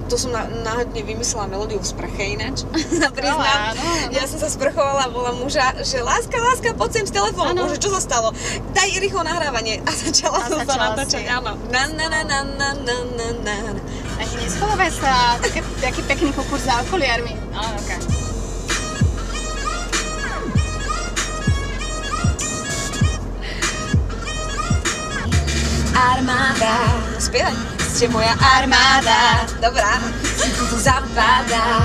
to som náhodne vymyslela melódiu v sprche ináč. Priznám. Ja som sa sprchovala a bola muža, že láska, poď sem s telefónom. Bože, čo sa stalo? Daj rýchlo nahrávanie. A začala som sa natáčať, áno. A neschovávaj sa, taký pekný kukúr za okuliarmi. Áno, okej. Armáda. Spievaj. Ste moja armáda. Dobrá. Zapadá.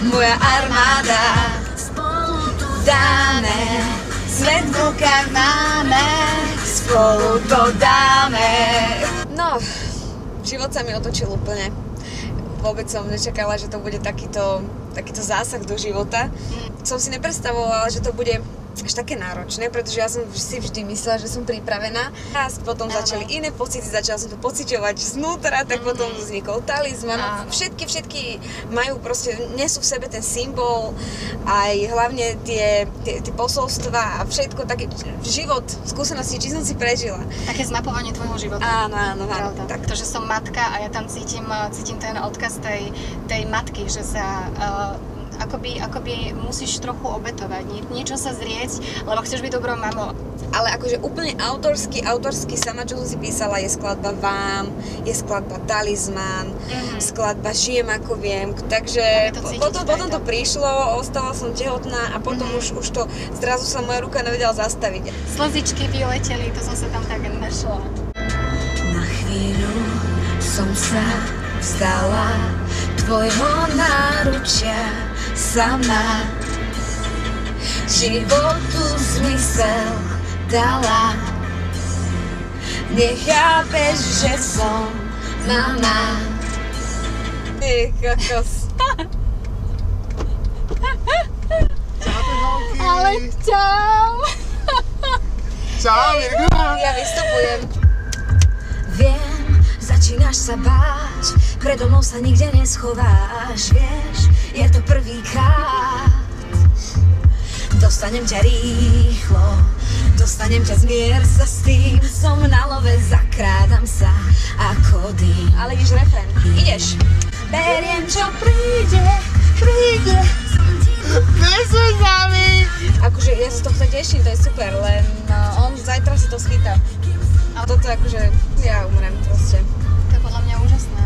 Moja armáda. Spolu to dáme. Svet v rukách máme. Spolu to dáme. No, život sa mi otočil úplne. Vôbec som nečakala, že to bude takýto zásah do života. Som si nepredstavovala, že to bude až také náročné, pretože ja som si vždy myslela, že som pripravená. A potom začali iné pocity, začala som to pociťovať znútra, tak potom vznikol talizman. Všetky majú proste, nesú v sebe ten symbol, aj hlavne tie posolstva a všetko, taký život, skúsenosti, či som si prežila. Také zmapovanie tvojho života. Áno. Tak. To, že som matka a ja tam cítim ten odkaz tej matky, že sa akoby musíš trochu obetovať, niečo sa zrieť, lebo chceš byť dobrou mamou. Ale akože úplne autorsky sama, čo som si písala, je skladba Vám, je skladba Talizman, skladba Žijem ako viem, takže potom to prišlo, ostala som tehotná a potom už to, zrazu sa moja ruka nevedela zastaviť. Slzičky vyleteli, to som sa tam tak našla. Na chvíľu som sa vzdala tvojho náručia sama, životu zmysel dala. Nechápeš, že som mama. Ty kokos. Ale čau! Čau, Mirka. Ja vystupujem. Viem, začínaš sa báť, predo mnou sa nikde neschováš, vieš, je to prvýkrát. Dostanem ťa rýchlo, dostanem ťa, zmier sa s tým, som na love, zakrádam sa ako dým. Ale ideš refrén, ideš. Beriem, čo príde. Nesuj za mi. Akože ja sa z tohto teším, to je super, len on zajtra si to schytá. A toto akože, ja umrem proste. To je podľa mňa úžasné.